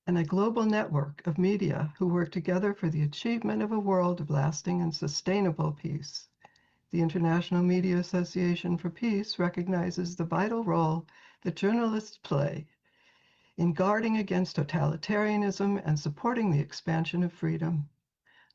and a global network of media who work together for the achievement of a world of lasting and sustainable peace. The International Media Association for Peace recognizes the vital role that journalists play in guarding against totalitarianism and supporting the expansion of freedom.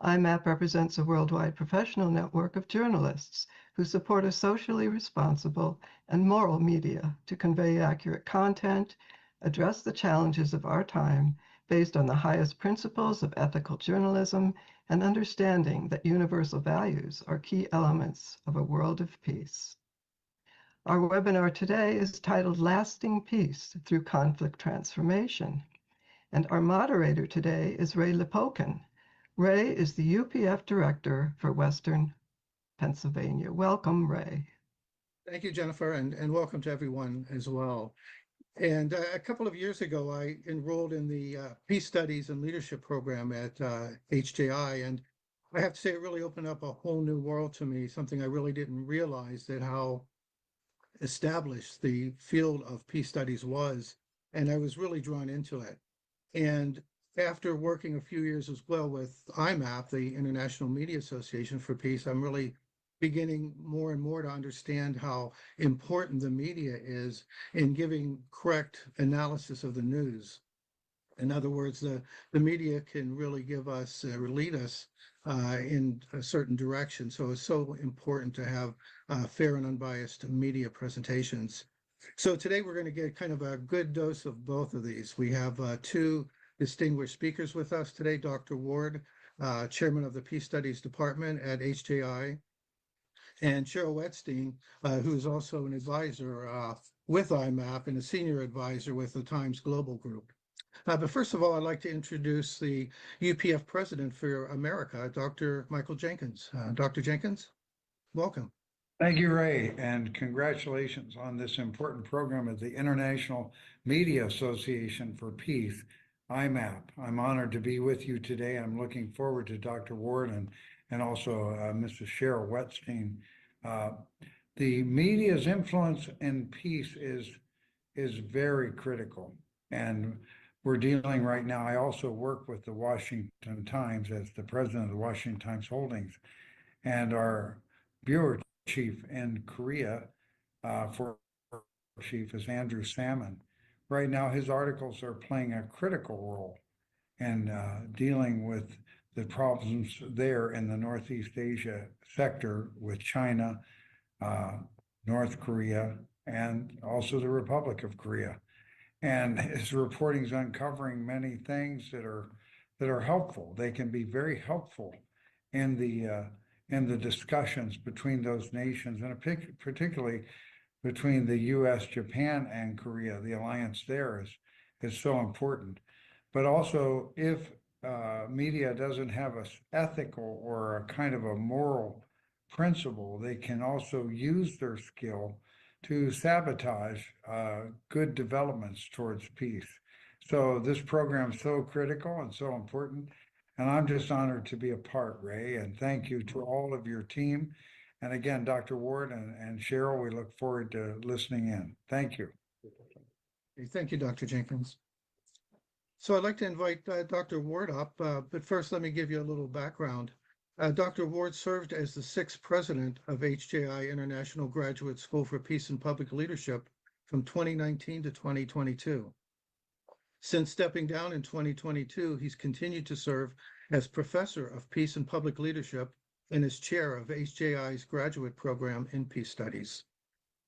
IMAP represents a worldwide professional network of journalists who support a socially responsible and moral media to convey accurate content, address the challenges of our time based on the highest principles of ethical journalism, and understanding that universal values are key elements of a world of peace. Our webinar today is titled Lasting Peace Through Conflict Transformation, and our moderator today is Ray Lipowcan. Ray is the UPF Director for Western Pennsylvania. Welcome, Ray. Thank you, Jennifer, and welcome to everyone as well. And a couple of years ago, I enrolled in the Peace Studies and Leadership program at HJI, and I have to say it really opened up a whole new world to me, something I really didn't realize, that how established the field of peace studies was, and I was really drawn into it. And after working a few years as well with IMAP, the International Media Association for Peace, I'm really beginning more and more to understand how important the media is in giving correct analysis of the news. In other words, the media can really give us or lead us in a certain direction. So it's so important to have fair and unbiased media presentations. So today we're going to get kind of a good dose of both of these. We have two distinguished speakers with us today, Dr. Ward, Chairman of the Peace Studies Department at HJI, and Cheryl Wetstein, who is also an advisor with IMAP and a senior advisor with the Times Global Group. But first of all, I'd like to introduce the UPF President for America, Dr. Michael Jenkins. Dr. Jenkins, welcome. Thank you, Ray, and congratulations on this important program of the International Media Association for Peace, IMAP. I'm honored to be with you today. I'm looking forward to Dr. Ward and also Mrs. Cheryl Wetstein. The media's influence in peace is very critical, and we're dealing right now. I also work with the Washington Times as the president of the Washington Times Holdings, and our bureau chief in Korea for chief is Andrew Salmon. Right now, his articles are playing a critical role in dealing with the problems there in the Northeast Asia sector with China, North Korea, and also the Republic of Korea. And his reporting is uncovering many things that are helpful. They can be very helpful in the discussions between those nations, and particularly between the U.S., Japan, and Korea. The alliance there is so important. But also, if media doesn't have an ethical or a kind of a moral principle, they can also use their skill to sabotage good developments towards peace. So this program is so critical and so important, and I'm just honored to be a part, Ray, and thank you to all of your team. And again, Dr. Ward and Cheryl, we look forward to listening in. Thank you. Thank you, Dr. Jenkins. So I'd like to invite Dr. Ward up, but first let me give you a little background. Dr. Ward served as the 6th president of HJI International Graduate School for Peace and Public Leadership from 2019 to 2022. Since stepping down in 2022, he's continued to serve as professor of peace and public leadership and as chair of HJI's graduate program in peace studies.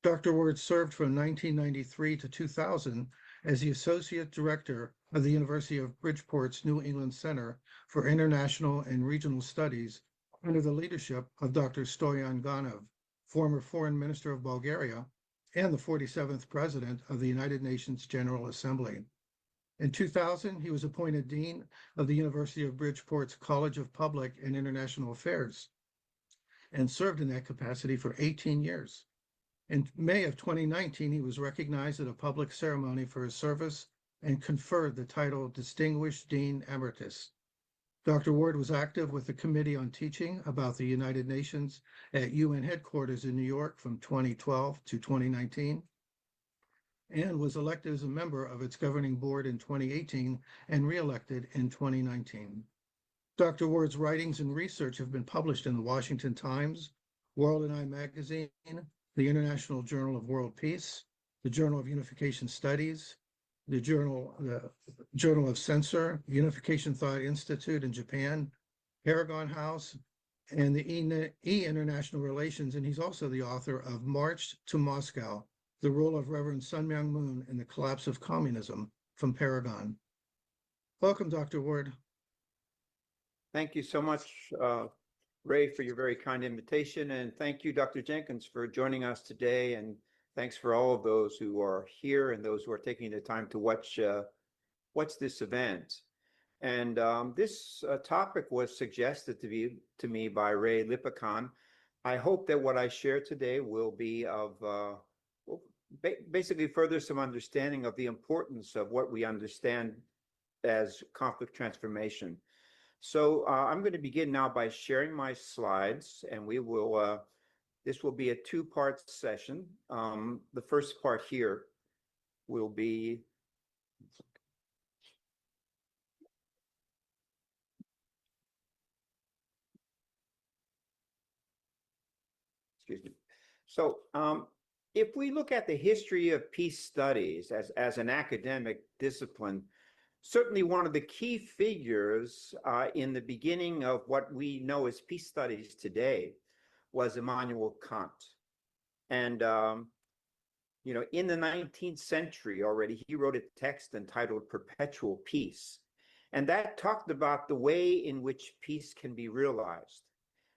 Dr. Ward served from 1993 to 2000 as the associate director of the University of Bridgeport's New England Center for International and Regional Studies under the leadership of Dr. Stoyan Ganov, former foreign minister of Bulgaria and the 47th president of the United Nations General Assembly. In 2000, he was appointed dean of the University of Bridgeport's College of Public and International Affairs and served in that capacity for 18 years. In May of 2019, he was recognized at a public ceremony for his service and conferred the title Distinguished Dean Emeritus. Dr. Ward was active with the Committee on Teaching about the United Nations at UN headquarters in New York from 2012 to 2019. and was elected as a member of its governing board in 2018 and reelected in 2019. Dr. Ward's writings and research have been published in the Washington Times, World and I Magazine, the International Journal of World Peace, the Journal of Unification Studies, the Journal of Censor, Unification Thought Institute in Japan, Paragon House, and the International Relations, and he's also the author of March to Moscow, the Role of Reverend Sun Myung Moon in the Collapse of Communism from Paragon. Welcome, Dr. Ward. Thank you so much, Ray, for your very kind invitation. And thank you, Dr. Jenkins, for joining us today. And thanks for all of those who are here and those who are taking the time to watch this event. And this topic was suggested to me by Ray Lipowcan. I hope that what I share today will be of basically further some understanding of the importance of what we understand as conflict transformation. So I'm going to begin now by sharing my slides, and we will. This will be a two-part session. The first part here will be. Excuse me. So if we look at the history of peace studies as an academic discipline, certainly one of the key figures in the beginning of what we know as peace studies today was Immanuel Kant. And, in the 19th century already, he wrote a text entitled Perpetual Peace. And that talked about the way in which peace can be realized.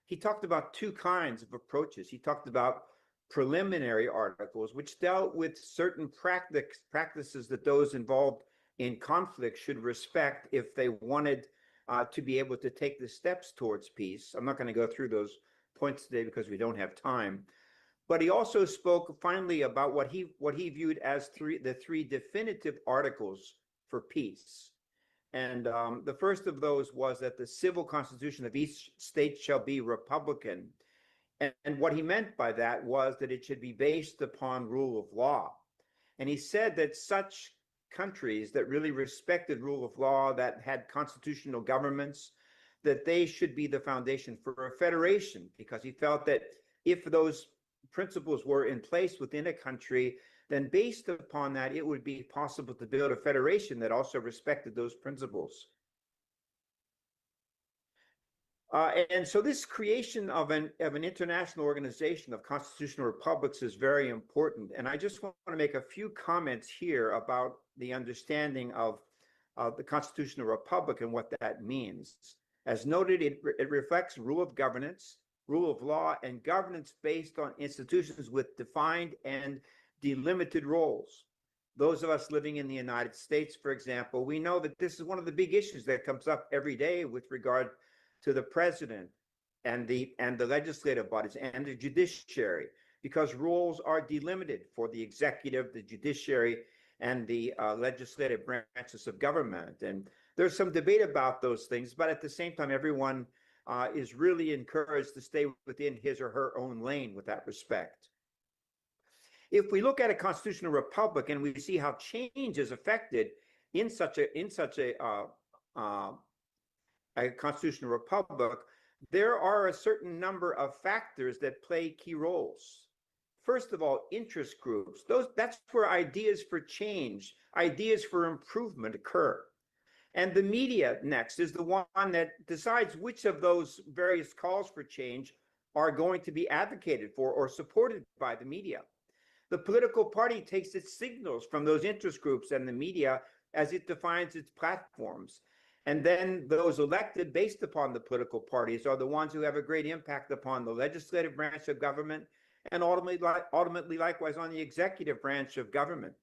He talked about two kinds of approaches. He talked about preliminary articles, which dealt with certain practices that those involved in conflict should respect if they wanted to be able to take the steps towards peace. I'm not going to go through those points today because we don't have time. But he also spoke finally about what he viewed as the three definitive articles for peace. And the first of those was that the civil constitution of each state shall be republican. And what he meant by that was that it should be based upon rule of law. And he said that such countries that really respected rule of law, that had constitutional governments, that they should be the foundation for a federation, because he felt that if those principles were in place within a country, then based upon that, it would be possible to build a federation that also respected those principles. And so this creation of an international organization of constitutional republics is very important. And I just want to make a few comments here about the understanding of the constitutional republic and what that means. As noted, it reflects rule of governance, rule of law, and governance based on institutions with defined and delimited roles. Those of us living in the United States, for example, we know that this is one of the big issues that comes up every day with regard to the president and the legislative bodies and the judiciary, because roles are delimited for the executive, the judiciary, and the legislative branches of government. And there's some debate about those things, but at the same time, everyone is really encouraged to stay within his or her own lane with that respect. If we look at a constitutional republic and we see how change is affected in such a constitutional republic, there are a certain number of factors that play key roles. First of all, interest groups. That's where ideas for change, ideas for improvement occur. And the media next is the one that decides which of those various calls for change are going to be advocated for or supported by the media. The political party takes its signals from those interest groups and the media as it defines its platforms. And then those elected based upon the political parties are the ones who have a great impact upon the legislative branch of government and ultimately likewise on the executive branch of government.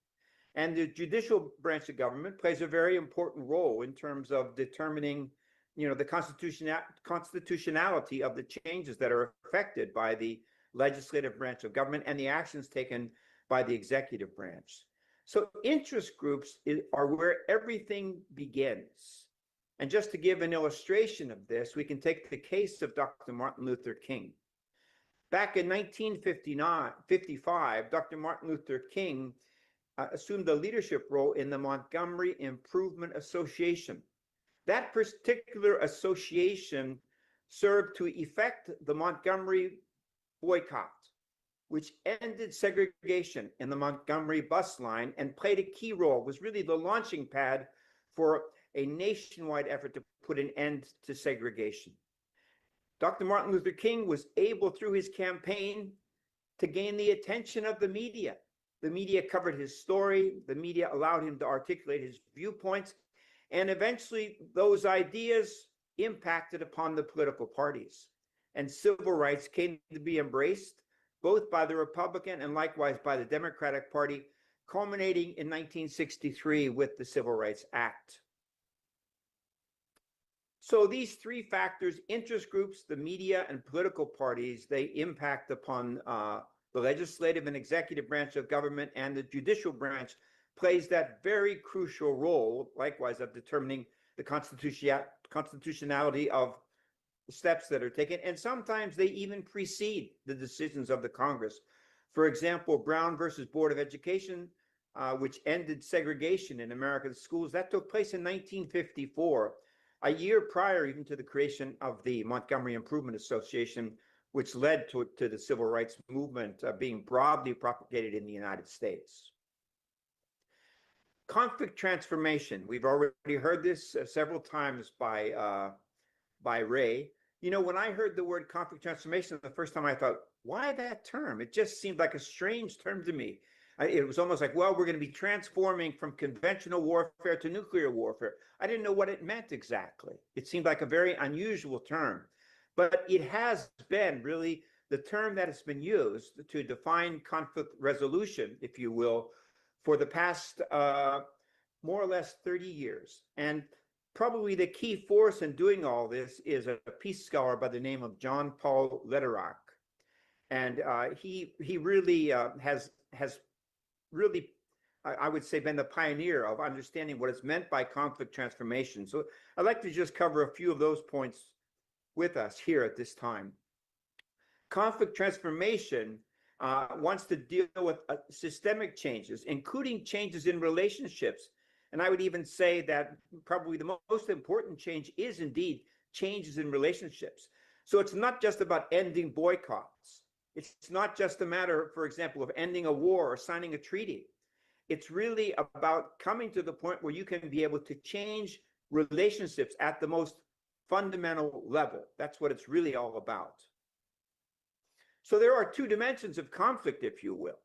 And the judicial branch of government plays a very important role in terms of determining, the constitutionality of the changes that are affected by the legislative branch of government and the actions taken by the executive branch. So interest groups are where everything begins. And just to give an illustration of this, we can take the case of Dr. Martin Luther King. Back in 1955, Dr. Martin Luther King assumed a leadership role in the Montgomery Improvement Association. That particular association served to effect the Montgomery boycott, which ended segregation in the Montgomery bus line and played a key role, was really the launching pad for a nationwide effort to put an end to segregation. Dr. Martin Luther King was able, through his campaign, to gain the attention of the media. The media covered his story. The media allowed him to articulate his viewpoints. And eventually, those ideas impacted upon the political parties. And civil rights came to be embraced both by the Republican and likewise by the Democratic Party, culminating in 1963 with the Civil Rights Act. So these three factors, interest groups, the media, and political parties, they impact upon the legislative and executive branch of government, and the judicial branch plays that very crucial role, likewise, of determining the constitutionality of the steps that are taken. And sometimes they even precede the decisions of the Congress. For example, Brown versus Board of Education, which ended segregation in American schools, that took place in 1954, a year prior even to the creation of the Montgomery Improvement Association, which led to the civil rights movement being broadly propagated in the United States. Conflict transformation. We've already heard this several times by Ray. You know, when I heard the word conflict transformation the first time, I thought, why that term? It just seemed like a strange term to me. It was almost like, well, we're going to be transforming from conventional warfare to nuclear warfare. I didn't know what it meant exactly. It seemed like a very unusual term. But it has been really the term that has been used to define conflict resolution, if you will, for the past more or less 30 years. And probably the key force in doing all this is a peace scholar by the name of John Paul Lederach. And he really has really, I would say, been the pioneer of understanding what is meant by conflict transformation. So I'd like to just cover a few of those points with us here at this time. Conflict transformation wants to deal with systemic changes, including changes in relationships. And I would even say that probably the most important change is indeed changes in relationships. So it's not just about ending boycotts. It's not just a matter, for example, of ending a war or signing a treaty. It's really about coming to the point where you can be able to change relationships at the most fundamental level. That's what it's really all about. So there are two dimensions of conflict, if you will.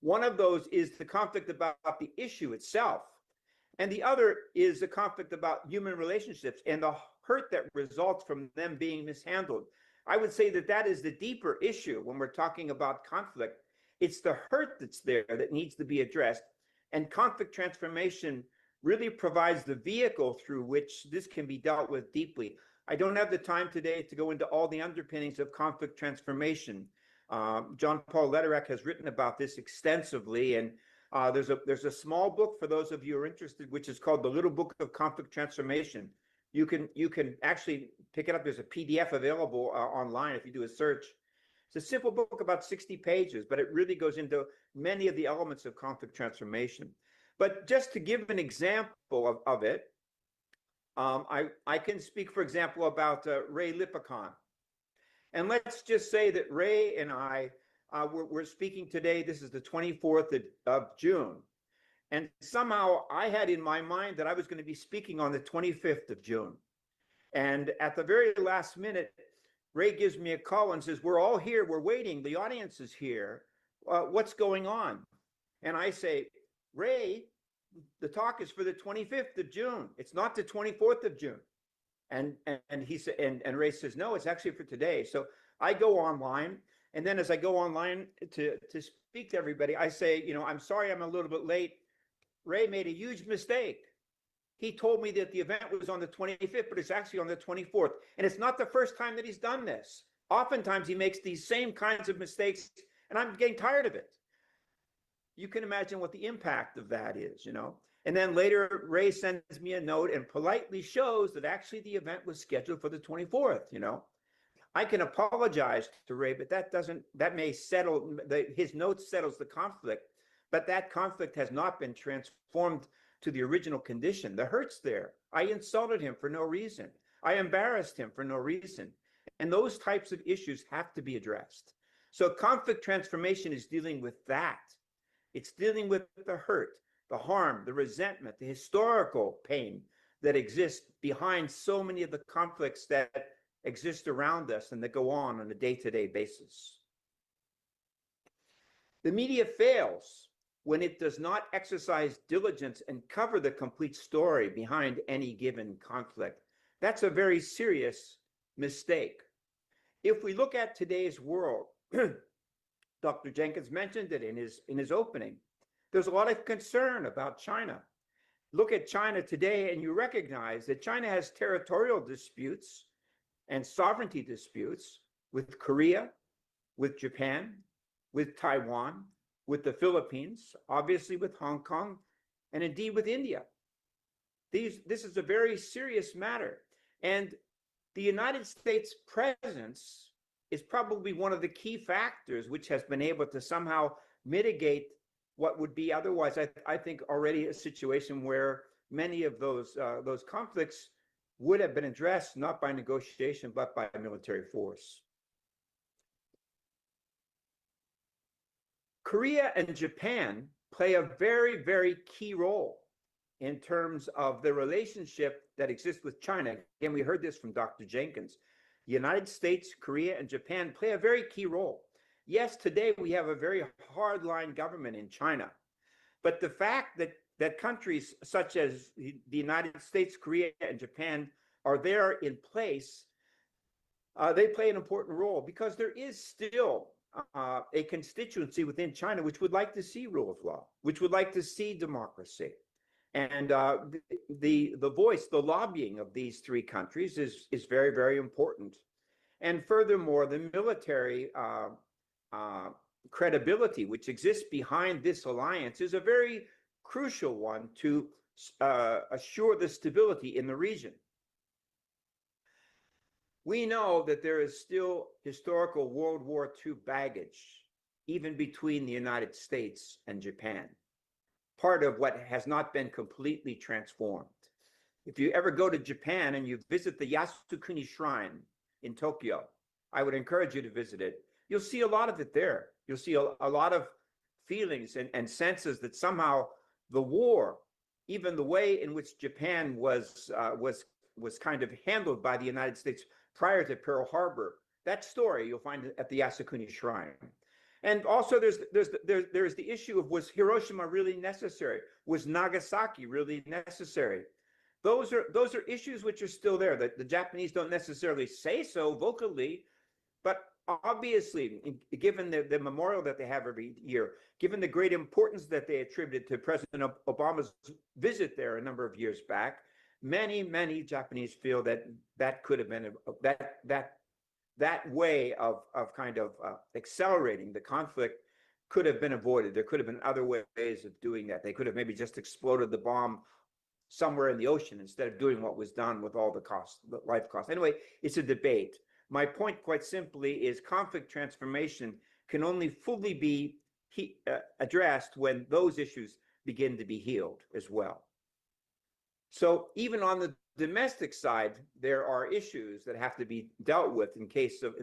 One of those is the conflict about the issue itself, and the other is the conflict about human relationships and the hurt that results from them being mishandled. I would say that that is the deeper issue when we're talking about conflict. It's the hurt that's there that needs to be addressed, and conflict transformation really provides the vehicle through which this can be dealt with deeply. I don't have the time today to go into all the underpinnings of conflict transformation. John Paul Lederach has written about this extensively, and there's a small book for those of you who are interested, which is called The Little Book of Conflict Transformation. You can actually pick it up. There's a PDF available online if you do a search. It's a simple book, about 60 pages, but it really goes into many of the elements of conflict transformation. But just to give an example of it, I can speak, for example, about Ray Lipowcan. And let's just say that Ray and I, we're speaking today. This is the 24th of June. And somehow I had in my mind that I was going to be speaking on the 25th of June. And at the very last minute, Ray gives me a call and says, we're all here. We're waiting. The audience is here. What's going on? And I say, Ray, the talk is for the 25th of June. It's not the 24th of June. And he said, and Ray says, no, it's actually for today. So I go online. And then as I go online to speak to everybody, I say, you know, I'm sorry I'm a little bit late. Ray made a huge mistake. He told me that the event was on the 25th, but it's actually on the 24th. And it's not the first time that he's done this. Oftentimes he makes these same kinds of mistakes, and I'm getting tired of it. You can imagine what the impact of that is, you know. And then later, Ray sends me a note and politely shows that actually the event was scheduled for the 24th, you know. I can apologize to Ray, but that may settle, his note settles the conflict. but that conflict has not been transformed to the original condition. The hurt's there. I insulted him for no reason. I embarrassed him for no reason. And those types of issues have to be addressed. So conflict transformation is dealing with that. It's dealing with the hurt, the harm, the resentment, the historical pain that exists behind so many of the conflicts that exist around us and that go on a day-to-day basis. The media fails when it does not exercise diligence and cover the complete story behind any given conflict. That's a very serious mistake. If we look at today's world, Dr. Jenkins mentioned it in his opening, there's a lot of concern about China. Look at China today and you recognize that China has territorial disputes and sovereignty disputes with Korea, with Japan, with Taiwan, with the Philippines, obviously with Hong Kong, and indeed with India. This is a very serious matter. And the United States presence is probably one of the key factors which has been able to somehow mitigate what would be otherwise, I think, already a situation where many of those conflicts would have been addressed not by negotiation, but by military force. Korea and Japan play a very, very key role in terms of the relationship that exists with China. Again, we heard this from Dr. Jenkins. The United States, Korea, and Japan play a very key role. Yes, today we have a very hardline government in China, but the fact that countries such as the United States, Korea, and Japan are there in place, they play an important role because there is still a constituency within China which would like to see rule of law, which would like to see democracy. And the voice, the lobbying of these three countries is very, very important. And furthermore, the military credibility which exists behind this alliance is a very crucial one to assure the stability in the region. We know that there is still historical World War II baggage, even between the United States and Japan, part of what has not been completely transformed. If you ever go to Japan and you visit the Yasukuni Shrine in Tokyo, I would encourage you to visit it. You'll see a lot of it there. You'll see a lot of feelings and senses that somehow the war, even the way in which Japan was kind of handled by the United States prior to Pearl Harbor, that story you'll find at the Yasukuni Shrine. And also there's the issue of, was Hiroshima really necessary? Was Nagasaki really necessary? Those are issues which are still there, that the Japanese don't necessarily say so vocally, but obviously, given the memorial that they have every year, given the great importance that they attributed to President Obama's visit there a number of years back, many Japanese feel that could have been that way of kind of accelerating the conflict could have been avoided. There could have been other ways of doing that. They could have maybe just exploded the bomb somewhere in the ocean instead of doing what was done with all the costs, the life costs. Anyway, it's a debate. My point, quite simply, is conflict transformation can only fully be addressed when those issues begin to be healed as well. So even on the domestic side, there are issues that have to be dealt with in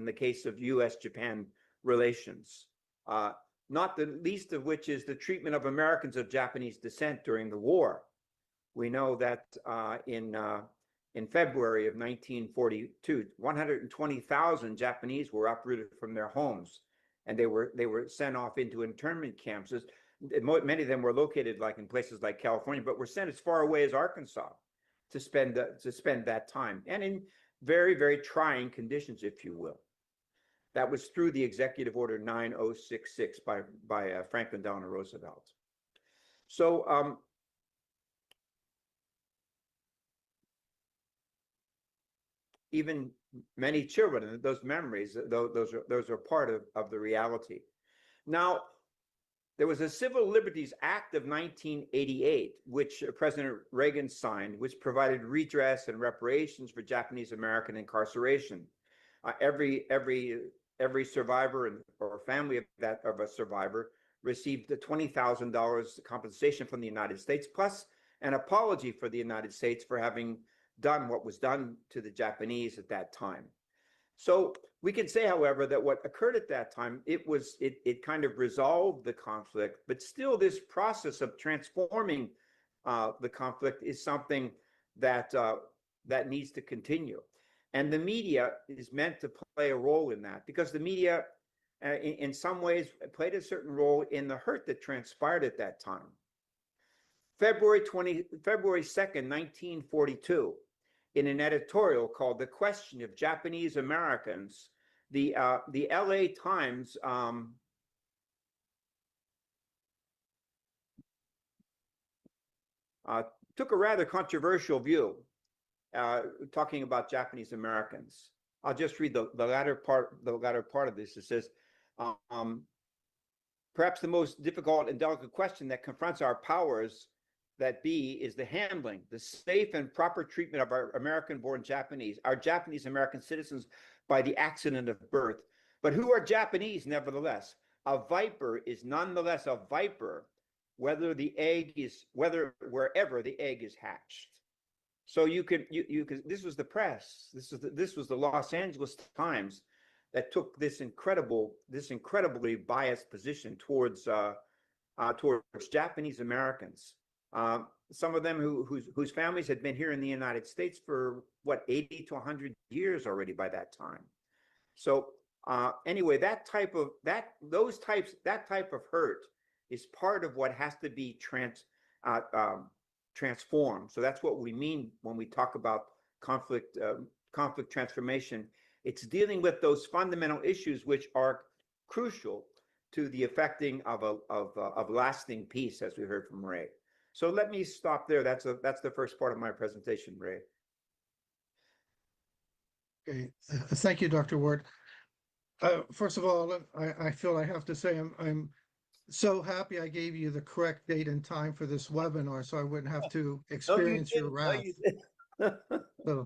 the case of U.S.-Japan relations. Not the least of which is the treatment of Americans of Japanese descent during the war. We know that in February of 1942, 120,000 Japanese were uprooted from their homes, and they were sent off into internment camps. Many of them were located like in places like California, but were sent as far away as Arkansas to spend that time, and in very, very trying conditions, if you will. That was through the Executive Order 9066 by Franklin Delano Roosevelt. So even many children, those memories, those are part of the reality. Now, there was a Civil Liberties Act of 1988, which President Reagan signed, which provided redress and reparations for Japanese American incarceration. Every survivor or family of a survivor received the $20,000 compensation from the United States, plus an apology for the United States for having done what was done to the Japanese at that time. So we can say, however, that what occurred at that time, it kind of resolved the conflict, but still this process of transforming the conflict is something that that needs to continue. And the media is meant to play a role in that, because the media, in some ways, played a certain role in the hurt that transpired at that time. February 2nd, 1942, in an editorial called "The Question of Japanese Americans," the LA Times took a rather controversial view, talking about Japanese Americans. I'll just read the latter part of this. It says, perhaps the most difficult and delicate question that confronts our powers that be is the handling, the safe and proper treatment of our American-born Japanese, our Japanese American citizens by the accident of birth, but who are Japanese nevertheless. A viper is nonetheless a viper, wherever the egg is hatched. So you could this was the press. This was the Los Angeles Times that took this incredibly biased position towards Japanese Americans. Some of them whose families had been here in the United States for 80 to 100 years already by that time. So anyway, that type of hurt is part of what has to be transformed. So that's what we mean when we talk about conflict transformation. It's dealing with those fundamental issues which are crucial to the effecting of lasting peace, as we heard from Ray. So let me stop there. That's the first part of my presentation, Ray. Okay, thank you, Dr. Ward. First of all, I feel I have to say I'm so happy I gave you the correct date and time for this webinar, so I wouldn't have to experience your wrath. So,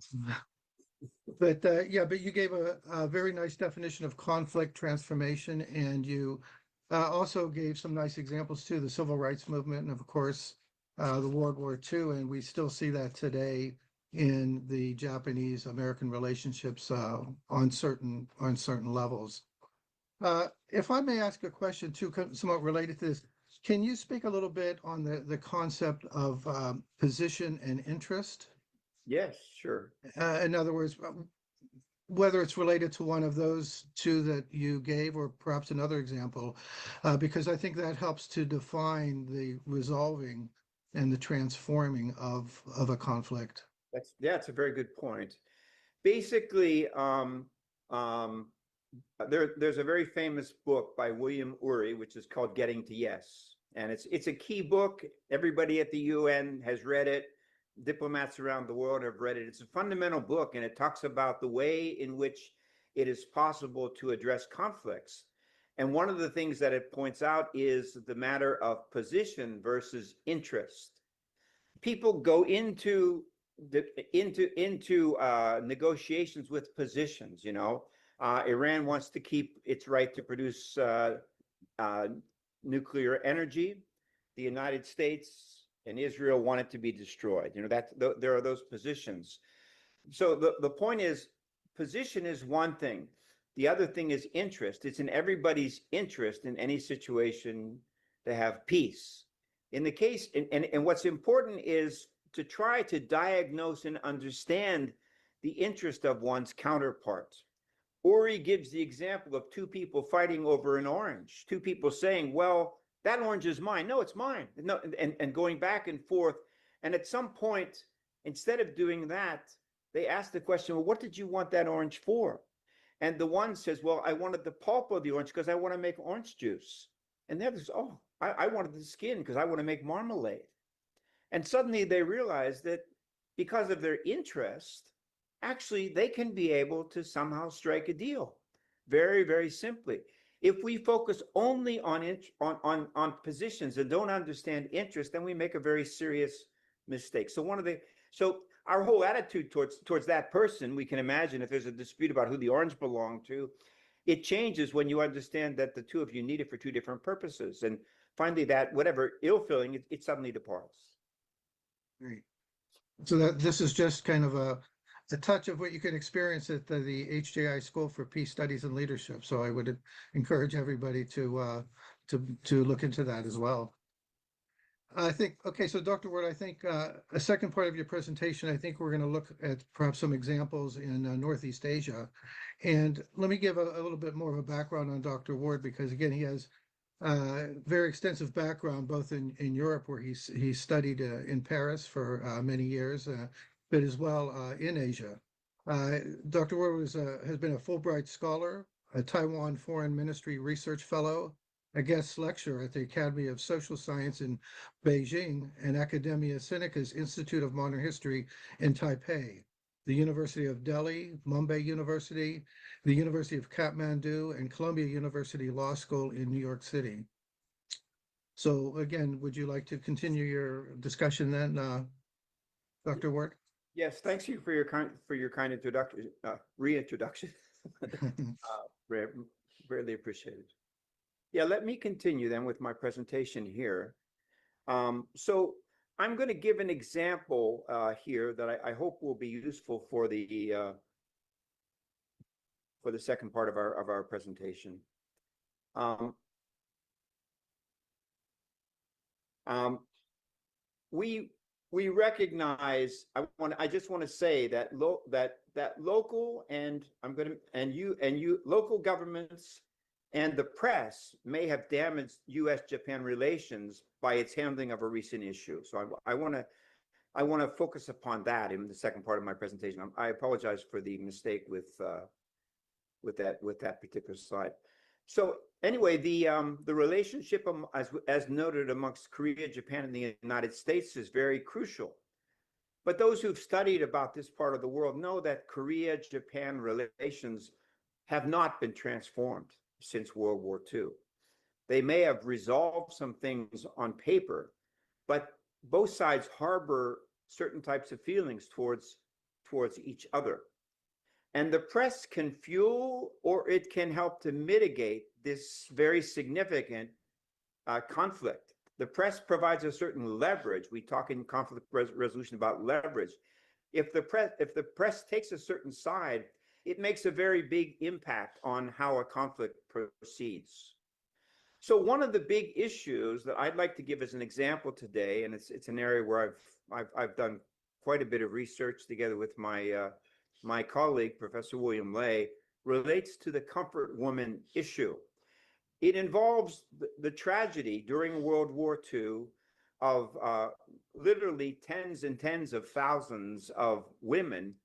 but you gave a very nice definition of conflict transformation, and you also gave some nice examples too, the civil rights movement, and of course, the World War II, and we still see that today in the Japanese-American relationships on certain levels. If I may ask a question too, somewhat related to this, can you speak a little bit on the concept of position and interest? Yes, sure. In other words, whether it's related to one of those two that you gave, or perhaps another example, because I think that helps to define the resolving and the transforming of a conflict. That's a very good point. Basically, there's a very famous book by William Ury, which is called Getting to Yes. And it's a key book. Everybody at the UN has read it. Diplomats around the world have read it. It's a fundamental book, and it talks about the way in which it is possible to address conflicts. And one of the things that it points out is the matter of position versus interest. People go into negotiations with positions. Iran wants to keep its right to produce nuclear energy. The United States and Israel want it to be destroyed. There are those positions. So the point is, position is one thing. The other thing is interest. It's in everybody's interest in any situation to have peace. In the case, and what's important is to try to diagnose and understand the interest of one's counterpart. Uri gives the example of two people fighting over an orange, two people saying, well, that orange is mine. No, it's mine. No, and going back and forth. And at some point, instead of doing that, they ask the question, well, what did you want that orange for? And the one says, well, I wanted the pulp of the orange because I want to make orange juice. And the other says, oh, I wanted the skin because I want to make marmalade. And suddenly they realize that because of their interest, actually they can be able to somehow strike a deal. Very, very simply. If we focus only on positions and don't understand interest, then we make a very serious mistake. So our whole attitude towards that person, we can imagine if there's a dispute about who the orange belonged to, It changes when you understand that the two of you need it for two different purposes. And finally, that whatever ill feeling, it suddenly departs. Great. So that this is just kind of a touch of what you can experience at the HJI School for Peace Studies and Leadership. So I would encourage everybody to look into that as well. I think, okay, so Dr. Ward, I think a second part of your presentation, I think we're going to look at perhaps some examples in Northeast Asia. And let me give a little bit more of a background on Dr. Ward, because again, he has very extensive background both in Europe, where he studied in Paris for many years, but as well in Asia. Dr. Ward has been a Fulbright Scholar, a Taiwan Foreign Ministry Research Fellow, a guest lecturer at the Academy of Social Science in Beijing, and Academia Sinica's Institute of Modern History in Taipei, the University of Delhi, Mumbai University, the University of Kathmandu, and Columbia University Law School in New York City. So again, would you like to continue your discussion then, Dr. Ward? Yes, thanks you for your kind introduction, reintroduction. Rarely appreciated. Yeah, let me continue then with my presentation here. So I'm going to give an example here that I hope will be useful for the second part of our presentation. We recognize. I just want to say that local and local governments and the press may have damaged U.S.-Japan relations by its handling of a recent issue. So I want to focus upon that in the second part of my presentation. I apologize for the mistake with that particular slide. So anyway, the relationship as noted amongst Korea, Japan, and the United States is very crucial. But those who've studied about this part of the world know that Korea-Japan relations have not been transformed since World War II. They may have resolved some things on paper, but both sides harbor certain types of feelings towards each other. And the press can fuel or it can help to mitigate this very significant conflict. The press provides a certain leverage. We talk in conflict resolution about leverage. If the press takes a certain side, it makes a very big impact on how a conflict proceeds. So one of the big issues that I'd like to give as an example today, and it's an area where I've done quite a bit of research together with my colleague, Professor William Lay, relates to the comfort woman issue. It involves the tragedy during World War II of literally tens and tens of thousands of women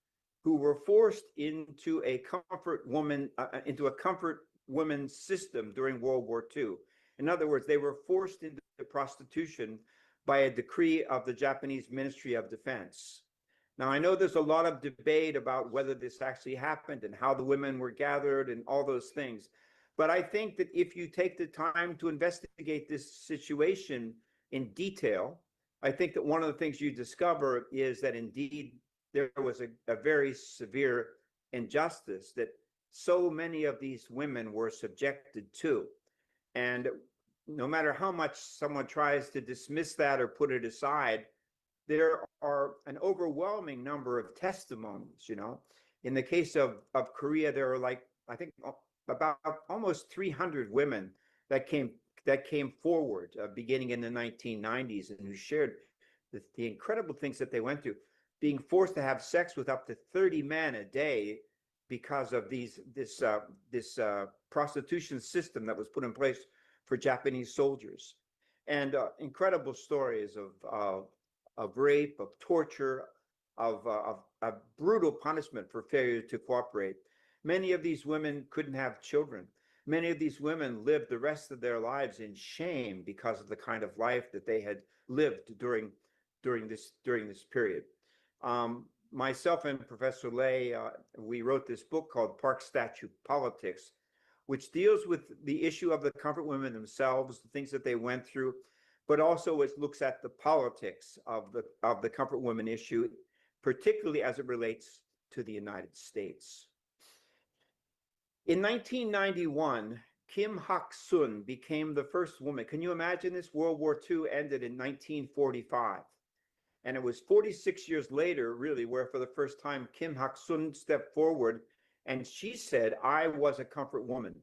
who were forced into a comfort woman system during World War II. In other words, they were forced into prostitution by a decree of the Japanese Ministry of Defense. Now, I know there's a lot of debate about whether this actually happened and how the women were gathered and all those things. But I think that if you take the time to investigate this situation in detail, I think that one of the things you discover is that indeed there was a very severe injustice that so many of these women were subjected to. And no matter how much someone tries to dismiss that or put it aside, there are an overwhelming number of testimonies. In the case of Korea, there are I think about almost 300 women that came forward beginning in the 1990s and who shared the incredible things that they went through, being forced to have sex with up to 30 men a day because of this prostitution system that was put in place for Japanese soldiers, and incredible stories of rape, of torture, of brutal punishment for failure to cooperate. Many of these women couldn't have children. Many of these women lived the rest of their lives in shame because of the kind of life that they had lived during this period. Myself and Professor Lay, we wrote this book called Park Statue Politics, which deals with the issue of the comfort women themselves, the things that they went through, but also it looks at the politics of the comfort women issue, particularly as it relates to the United States. In 1991, Kim Hak-sun became the first woman. Can you imagine this? World War II ended in 1945. And it was 46 years later, really, where for the first time Kim Hak-sun stepped forward and she said, I was a comfort woman.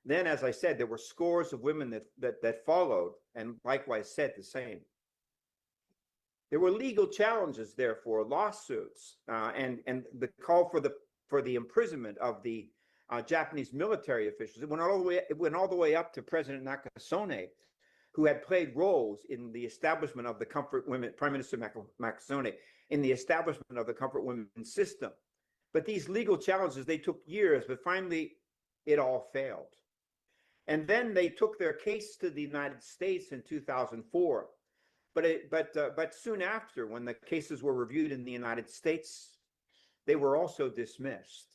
Then, as I said, there were scores of women that followed and likewise said the same. There were legal challenges, therefore, lawsuits, and the call for the imprisonment of the Japanese military officials. It went all the way up to President Nakasone, who had played roles in the establishment of the comfort women, Prime Minister Nakasone, in the establishment of the comfort women system. But these legal challenges, they took years, but finally it all failed. And then they took their case to the United States in 2004. But soon after, when the cases were reviewed in the United States, they were also dismissed.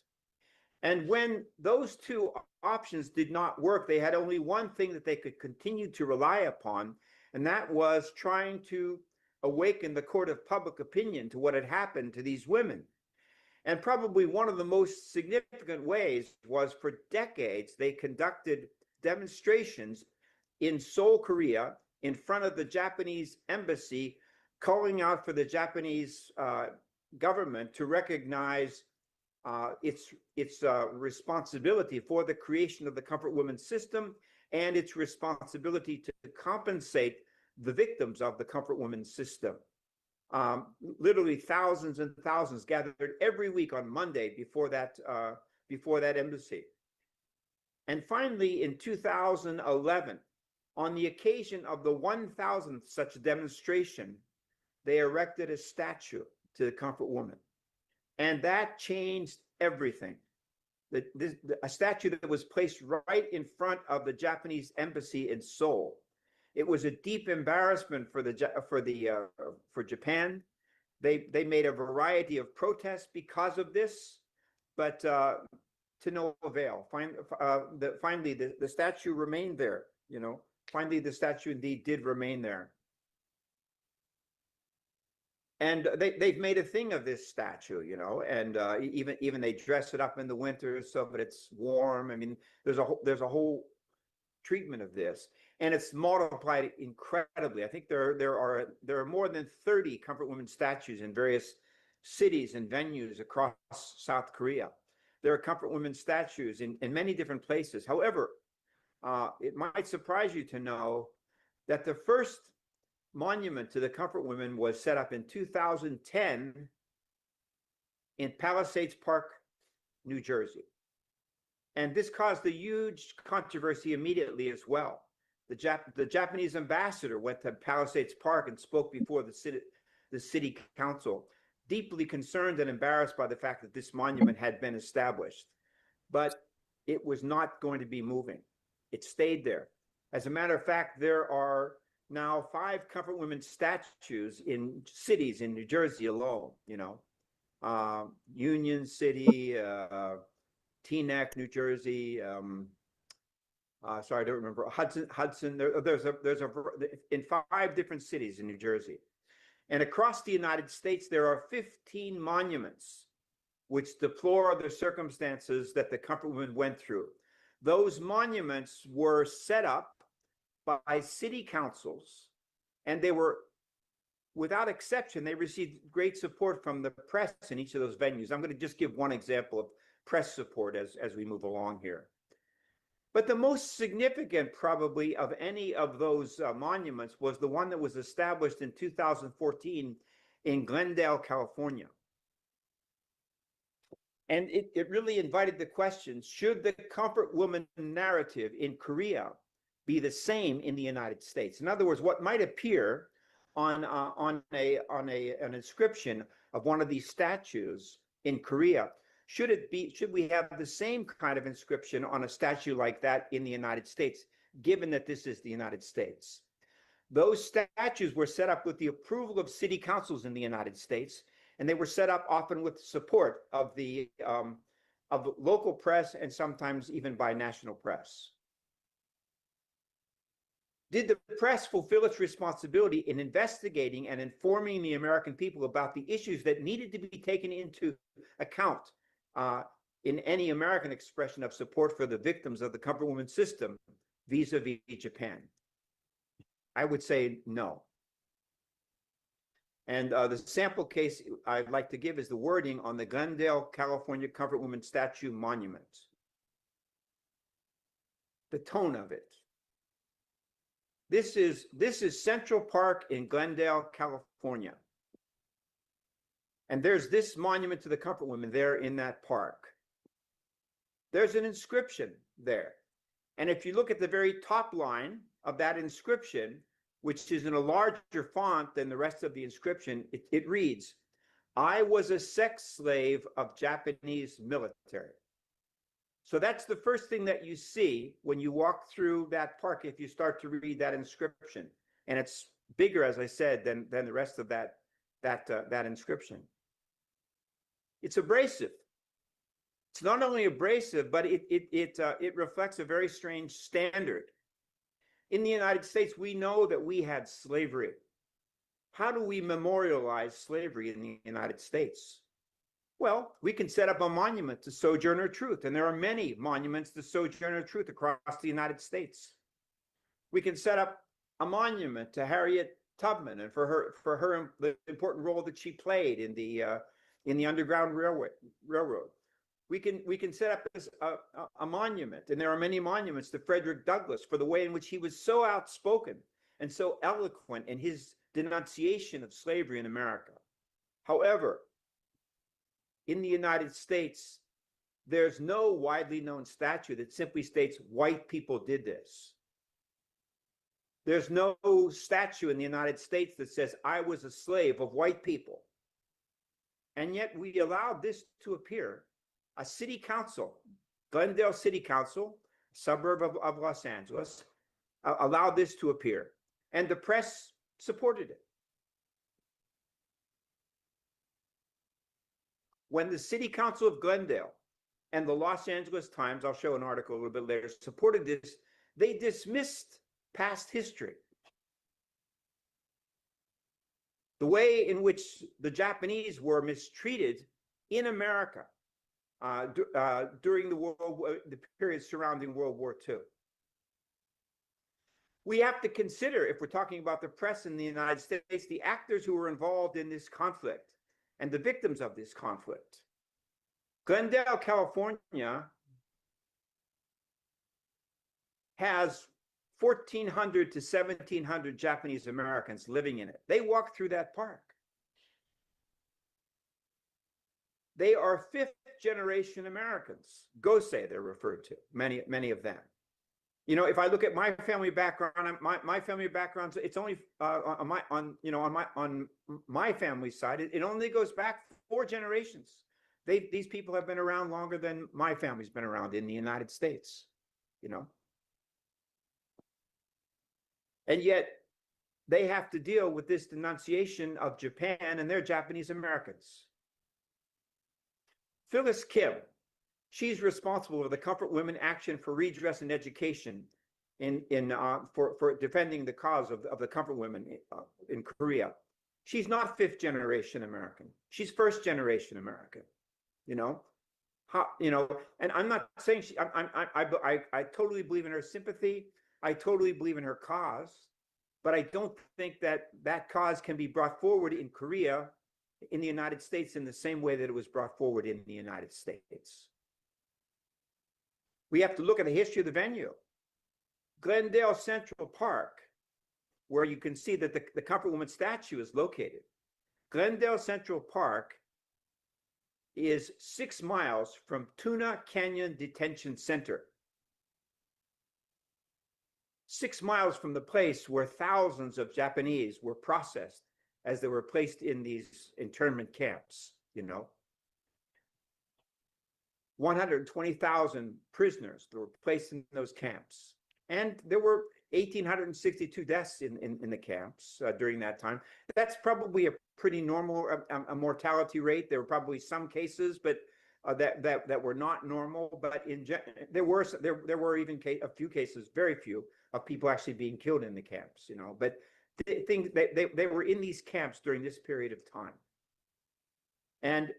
And when those two options did not work, they had only one thing that they could continue to rely upon, and that was trying to awaken the court of public opinion to what had happened to these women. And probably one of the most significant ways was, for decades, they conducted demonstrations in Seoul, Korea, in front of the Japanese embassy, calling out for the Japanese government to recognize its responsibility for the creation of the comfort women system and its responsibility to compensate the victims of the comfort women system. Literally thousands and thousands gathered every week on Monday before that embassy. And finally, in 2011, on the occasion of the 1,000th such demonstration, they erected a statue to the comfort woman. And that changed everything. A statue that was placed right in front of the Japanese embassy in Seoul. It was a deep embarrassment for Japan. They made a variety of protests because of this, but to no avail. Finally, the statue remained there. Finally, the statue indeed did remain there. And they've made a thing of this statue, and even they dress it up in the winter so that it's warm. I mean, there's a whole treatment of this, and it's multiplied incredibly. I think there are more than 30 comfort women statues in various cities and venues across South Korea. There are comfort women statues in many different places. However, it might surprise you to know that the first monument to the comfort women was set up in 2010 in Palisades Park, New Jersey. And this caused a huge controversy immediately as well. The Japanese ambassador went to Palisades Park and spoke before the city council, deeply concerned and embarrassed by the fact that this monument had been established. But it was not going to be moving. It stayed there. As a matter of fact, there are now 5 comfort women statues in cities in New Jersey alone, Union City, Teaneck, New Jersey, sorry, I don't remember, Hudson, there's in 5 different cities in New Jersey. And across the United States, there are 15 monuments which deplore the circumstances that the comfort women went through. Those monuments were set up by city councils, and they were, without exception, they received great support from the press in each of those venues. I'm going to just give one example of press support as we move along here. But the most significant, probably, of any of those monuments was the one that was established in 2014 in Glendale, California. And it really invited the question, should the comfort woman narrative in Korea be the same in the United States? In other words, what might appear on an inscription of one of these statues in Korea, should we have the same kind of inscription on a statue like that in the United States, given that this is the United States? Those statues were set up with the approval of city councils in the United States, and they were set up often with support of the local press and sometimes even by national press. Did the press fulfill its responsibility in investigating and informing the American people about the issues that needed to be taken into account in any American expression of support for the victims of the comfort women system vis-a-vis Japan? I would say no. And the sample case I'd like to give is the wording on the Glendale, California Comfort Women Statue Monument. The tone of it. This is Central Park in Glendale, California. And there's this monument to the comfort women there in that park. There's an inscription there. And if you look at the very top line of that inscription, which is in a larger font than the rest of the inscription, it reads, "I was a sex slave of Japanese military." So that's the first thing that you see when you walk through that park if you start to read that inscription. And it's bigger, as I said, than the rest of that inscription. It's abrasive. It's not only abrasive, but it reflects a very strange standard. In the United States, we know that we had slavery. How do we memorialize slavery in the United States? Well, we can set up a monument to Sojourner Truth, and there are many monuments to Sojourner Truth across the United States. We can set up a monument to Harriet Tubman and for her the important role that she played in the Underground Railroad. We can set up a monument, and there are many monuments to Frederick Douglass for the way in which he was so outspoken and so eloquent in his denunciation of slavery in America. However, in the United States, there's no widely known statue that simply states white people did this. There's no statue in the United States that says I was a slave of white people. And yet we allowed this to appear. A city council, Glendale City Council, suburb of Los Angeles, allowed this to appear. And the press supported it. When the City Council of Glendale and the Los Angeles Times, I'll show an article a little bit later, supported this, they dismissed past history. The way in which the Japanese were mistreated in America during the period surrounding World War II. We have to consider, if we're talking about the press in the United States, the actors who were involved in this conflict and the victims of this conflict. Glendale, California has 1,400 to 1,700 Japanese Americans living in it. They walk through that park. They are fifth generation Americans. Gosei, they're referred to, many of them. You know, if I look at my family background, my family background, it's only on my family side, it only goes back 4 generations. These people have been around longer than my family's been around in the United States, you know. And yet they have to deal with this denunciation of Japan and their Japanese Americans. Phyllis Kim, she's responsible for the Comfort Women Action for Redress and Education for defending the cause of the Comfort Women in Korea. She's not 5th generation American. She's 1st generation American. You know, and I'm not saying I totally believe in her sympathy. I totally believe in her cause, but I don't think that cause can be brought forward in Korea, in the United States, in the same way that it was brought forward in the United States. We have to look at the history of the venue. Glendale Central Park, where you can see that the Comfort Woman statue is located. Glendale Central Park is 6 miles from Tuna Canyon Detention Center. 6 miles from the place where thousands of Japanese were processed as they were placed in these internment camps, you know. 120,000 prisoners that were placed in those camps. And there were 1,862 deaths in the camps during that time. That's probably a pretty normal mortality rate. There were probably some cases, but that were not normal. But there were even a few cases, very few, of people actually being killed in the camps. You know, but they were in these camps during this period of time. And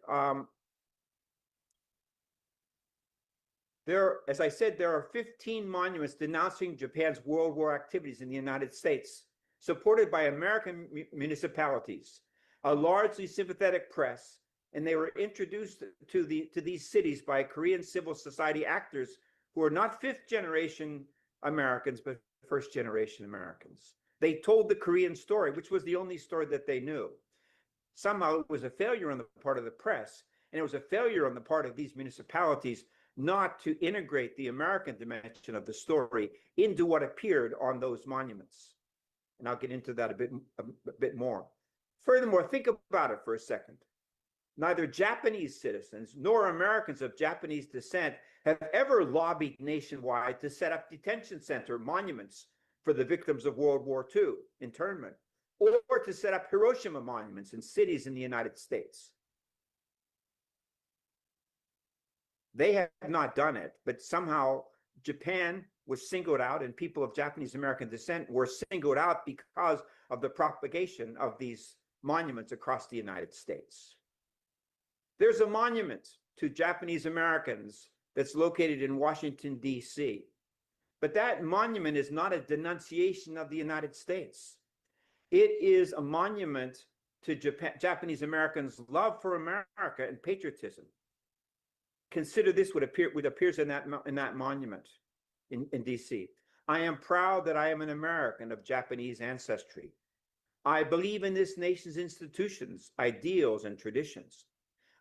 As I said, there are 15 monuments denouncing Japan's World War activities in the United States, supported by American municipalities, a largely sympathetic press, and they were introduced to these cities by Korean civil society actors who are not fifth-generation Americans, but first-generation Americans. They told the Korean story, which was the only story that they knew. Somehow it was a failure on the part of the press, and it was a failure on the part of these municipalities not to integrate the American dimension of the story into what appeared on those monuments. And I'll get into that a bit more. Furthermore, think about it for a second. Neither Japanese citizens nor Americans of Japanese descent have ever lobbied nationwide to set up detention center monuments for the victims of World War II internment, or to set up Hiroshima monuments in cities in the United States. They have not done it, but somehow Japan was singled out, and people of Japanese American descent were singled out because of the propagation of these monuments across the United States. There's a monument to Japanese Americans that's located in Washington, D.C., but that monument is not a denunciation of the United States. It is a monument to Japanese Americans' love for America and patriotism. Consider this what appears in that monument in D.C. I am proud that I am an American of Japanese ancestry. I believe in this nation's institutions, ideals, and traditions.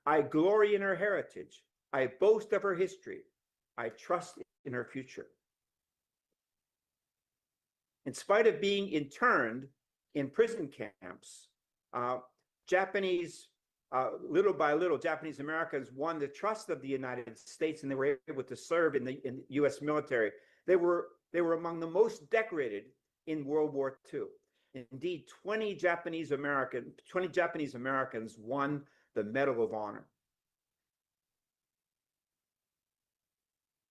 I glory in her heritage. I boast of her history. I trust in her future. In spite of being interned in prison camps, little by little, Japanese Americans won the trust of the United States, and they were able to serve in the U.S. military. They were among the most decorated in World War II. Indeed, 20 Japanese Americans won the Medal of Honor.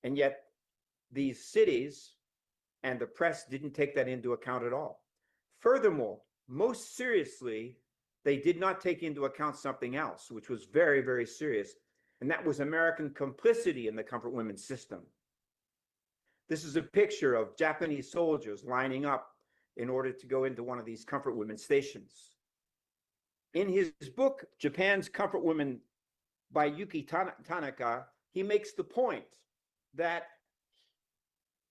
And yet, these cities and the press didn't take that into account at all. Furthermore, most seriously, they did not take into account something else, which was very, very serious, and that was American complicity in the comfort women's system. This is a picture of Japanese soldiers lining up in order to go into one of these comfort women's stations. In his book, Japan's Comfort Women by Yuki Tanaka, he makes the point that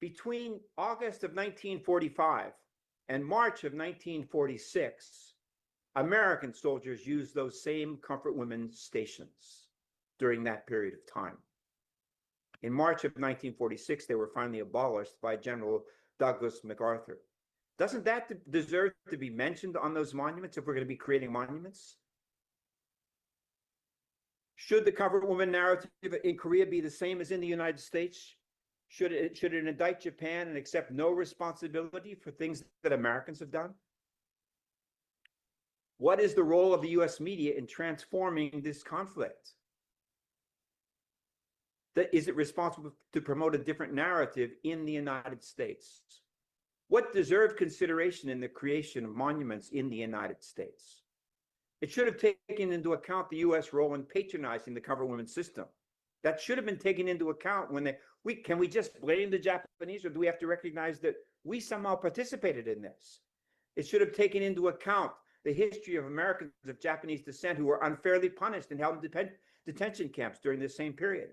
between August of 1945 and March of 1946, American soldiers used those same comfort women stations during that period of time. In March of 1946, they were finally abolished by General Douglas MacArthur. Doesn't that deserve to be mentioned on those monuments if we're going to be creating monuments? Should the comfort woman narrative in Korea be the same as in the United States? Should it indict Japan and accept no responsibility for things that Americans have done? What is the role of the U.S. media in transforming this conflict? Is it responsible to promote a different narrative in the United States? What deserved consideration in the creation of monuments in the United States? It should have taken into account the U.S. role in patronizing the comfort women system. That should have been taken into account when can we just blame the Japanese, or do we have to recognize that we somehow participated in this? It should have taken into account the history of Americans of Japanese descent who were unfairly punished and held in detention camps during this same period.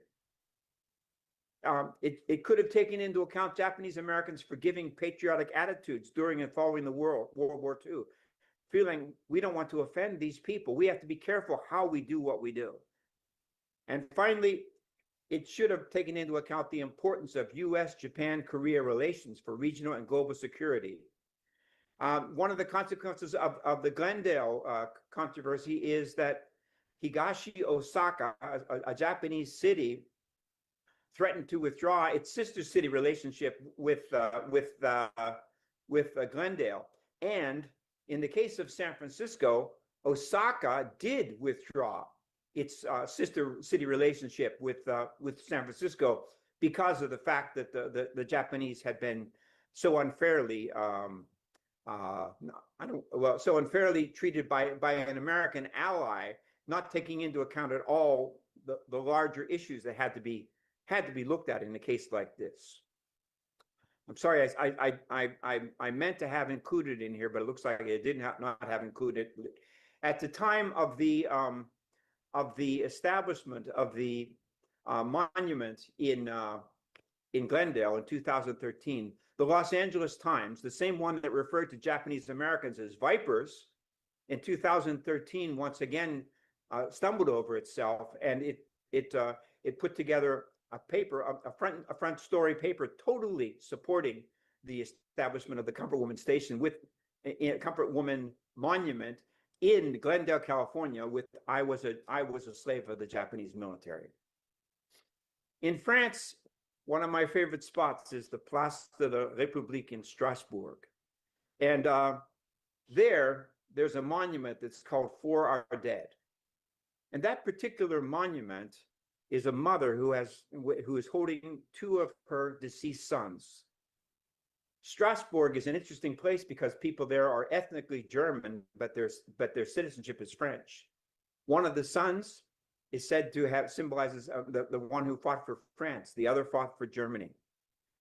It could have taken into account Japanese Americans' forgiving patriotic attitudes during and following the World War II, feeling we don't want to offend these people. We have to be careful how we do what we do. And finally, it should have taken into account the importance of U.S.-Japan-Korea relations for regional and global security. One of the consequences of the Glendale controversy is that Higashi Osaka, a Japanese city, threatened to withdraw its sister city relationship with Glendale. And in the case of San Francisco, Osaka did withdraw its sister city relationship with San Francisco because of the fact that the Japanese had been so unfairly so unfairly treated by an American ally, not taking into account at all the larger issues that had to be had to be looked at in a case like this. I'm sorry, I meant to have included in here, but it looks like it did not have included. At the time of the establishment of the monument in Glendale in 2013, the Los Angeles Times, the same one that referred to Japanese Americans as vipers, in 2013 once again stumbled over itself, and it put together a paper, a front story paper, totally supporting the establishment of the Comfort Woman Station with a Comfort Woman monument in Glendale, California, with I was a slave of the Japanese military. In France, one of my favorite spots is the Place de la République in Strasbourg, and there's a monument that's called For Our Dead, and that particular monument is a mother who is holding two of her deceased sons. Strasbourg is an interesting place because people there are ethnically German, but their citizenship is French. One of the sons is said to have symbolizes the one who fought for France. The other fought for Germany.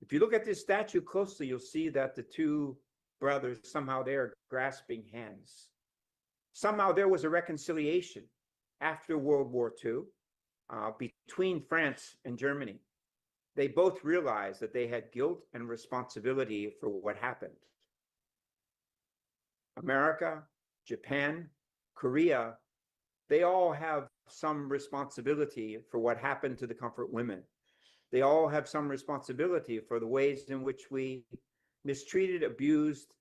If you look at this statue closely, you'll see that the two brothers somehow they are grasping hands. Somehow there was a reconciliation after World War II between France and Germany. They both realized that they had guilt and responsibility for what happened. America, Japan, Korea, they all have some responsibility for what happened to the Comfort Women. They all have some responsibility for the ways in which we mistreated, abused,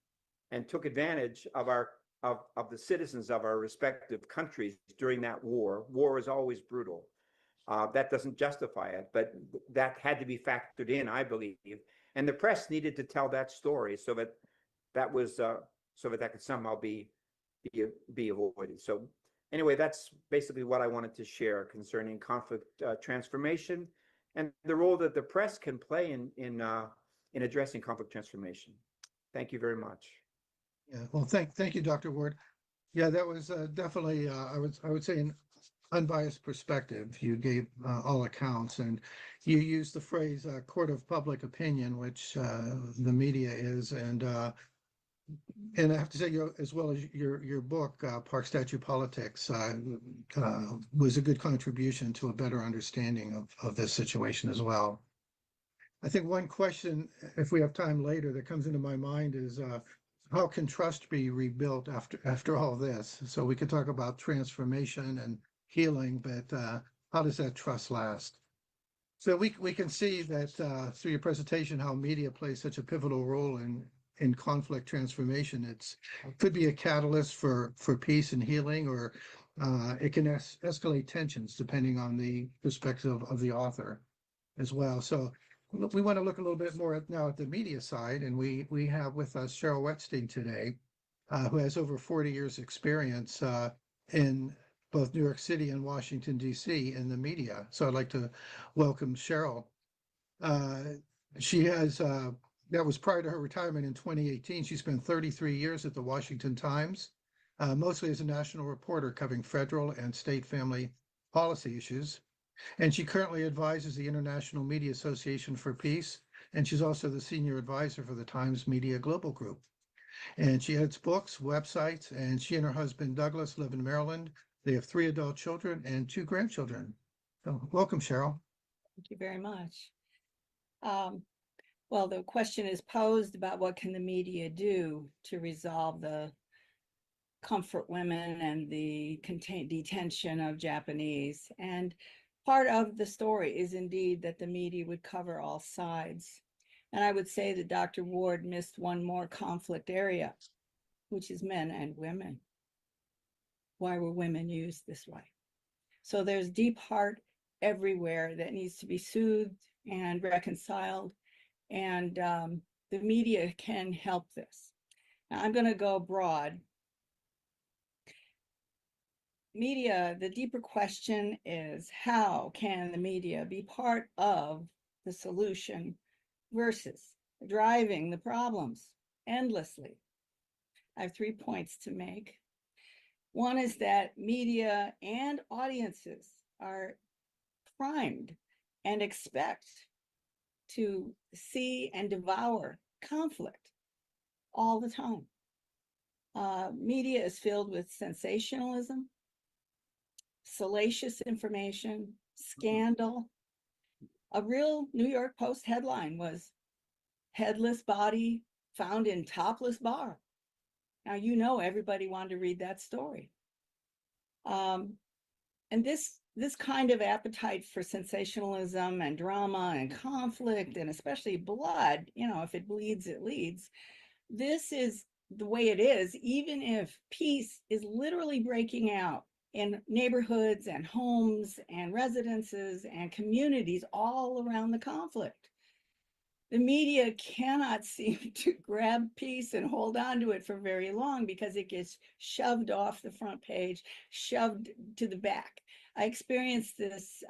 and took advantage of the citizens of our respective countries during that war. War is always brutal. That doesn't justify it, but that had to be factored in, I believe. And the press needed to tell that story so that that could somehow be avoided. So anyway, that's basically what I wanted to share concerning conflict transformation and the role that the press can play in addressing conflict transformation. Thank you very much. Yeah, well, thank you, Dr. Ward. Yeah, that was definitely I would say an unbiased perspective. You gave all accounts, and you used the phrase court of public opinion, which the media is, and I have to say, as well as your book, Park Statue Politics, was a good contribution to a better understanding of this situation as well. I think one question, if we have time later, that comes into my mind is how can trust be rebuilt after all this? So we could talk about transformation and healing, but how does that trust last? So we can see that through your presentation, how media plays such a pivotal role in conflict transformation. It could be a catalyst for peace and healing, or it can escalate tensions depending on the perspective of the author as well. So we want to look a little bit more now at the media side, and we have with us Cheryl Wetstein today, who has over 40 years experience in both New York City and Washington, D.C. in the media. So I'd like to welcome Cheryl. She has, that was prior to her retirement in 2018. She spent 33 years at the Washington Times, mostly as a national reporter covering federal and state family policy issues. And she currently advises the International Media Association for Peace, and she's also the senior advisor for the Times Media Global Group. And she edits books, websites, and she and her husband, Douglas, live in Maryland. They have 3 adult children and 2 grandchildren. So welcome, Cheryl. Thank you very much. Well, the question is posed about what can the media do to resolve the Comfort Women and the detention of Japanese. And part of the story is indeed that the media would cover all sides. And I would say that Dr. Ward missed one more conflict area, which is men and women. Why were women used this way? So there's deep heart everywhere that needs to be soothed and reconciled. And the media can help this. Now, I'm going to go broad. Media, the deeper question is, how can the media be part of the solution versus driving the problems endlessly? I have 3 points to make. One is that media and audiences are primed and expect to see and devour conflict all the time. Media is filled with sensationalism, salacious information, scandal. A real New York Post headline was "Headless Body Found in Topless Bar." Now, you know, everybody wanted to read that story. And this kind of appetite for sensationalism and drama and conflict, and especially blood, you know, if it bleeds, it leads. This is the way it is, even if peace is literally breaking out in neighborhoods and homes and residences and communities all around the conflict. The media cannot seem to grab peace and hold on to it for very long because it gets shoved off the front page, shoved to the back. I experienced this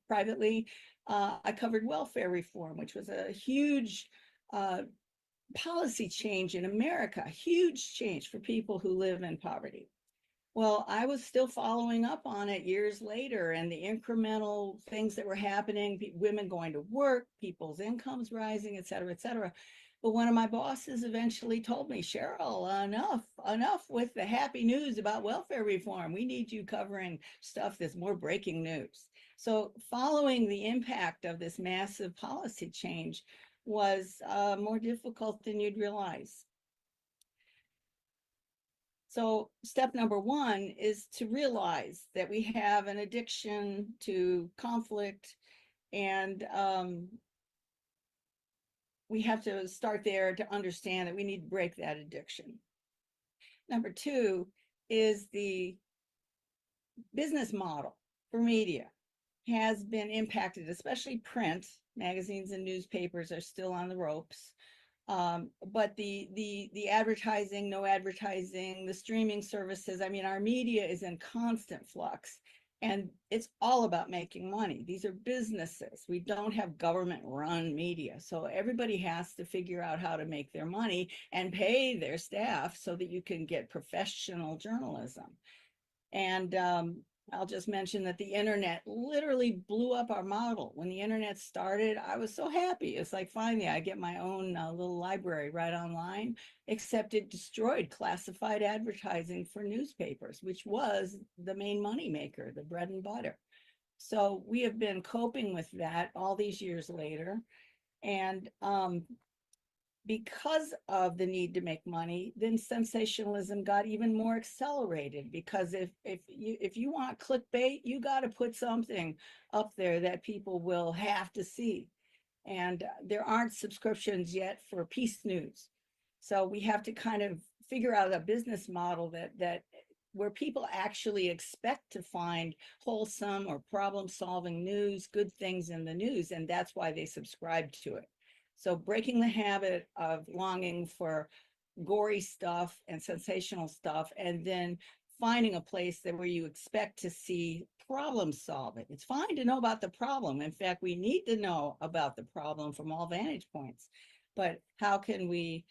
privately. I covered welfare reform, which was a huge policy change in America, a huge change for people who live in poverty. Well, I was still following up on it years later, and the incremental things that were happening, women going to work, people's incomes rising, et cetera, et cetera. But one of my bosses eventually told me, "Cheryl, enough with the happy news about welfare reform. We need you covering stuff that's more breaking news." So following the impact of this massive policy change was more difficult than you'd realize. So step number one is to realize that we have an addiction to conflict, and we have to start there to understand that we need to break that addiction. Number two is the business model for media has been impacted, especially print. Magazines and newspapers are still on the ropes. But the advertising, no advertising, the streaming services, I mean, our media is in constant flux, and it's all about making money. These are businesses. We don't have government run media. So everybody has to figure out how to make their money and pay their staff so that you can get professional journalism. And I'll just mention that the internet literally blew up our model. When the internet started, I was so happy. It's like, finally, I get my own little library right online, except it destroyed classified advertising for newspapers, which was the main moneymaker, the bread and butter. So we have been coping with that all these years later. And because of the need to make money, then sensationalism got even more accelerated, because if you want clickbait, you got to put something up there that people will have to see. And there aren't subscriptions yet for peace news. So we have to kind of figure out a business model that where people actually expect to find wholesome or problem-solving news, good things in the news, and that's why they subscribe to it. So breaking the habit of longing for gory stuff and sensational stuff, and then finding a place that where you expect to see problem solving. It's fine to know about the problem. In fact, we need to know about the problem from all vantage points. But how can we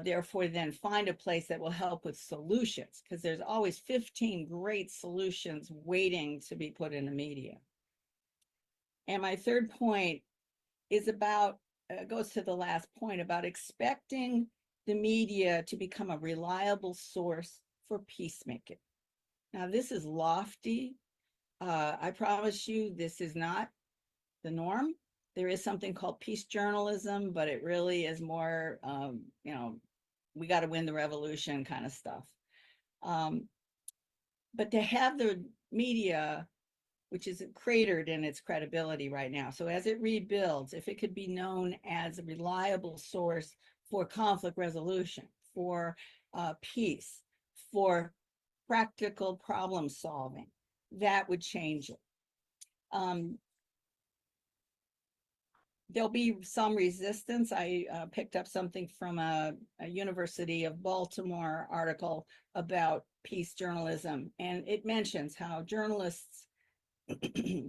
therefore then find a place that will help with solutions? Because there's always 15 great solutions waiting to be put in the media. And my third point is about goes to the last point about expecting the media to become a reliable source for peacemaking. Now, this is lofty. I promise you, this is not the norm. There is something called peace journalism, but it really is more, you know, we got to win the revolution kind of stuff. But to have the media, which is cratered in its credibility right now. So as it rebuilds, if it could be known as a reliable source for conflict resolution, for peace, for practical problem solving, that would change it. There'll be some resistance. I picked up something from a University of Baltimore article about peace journalism, and it mentions how journalists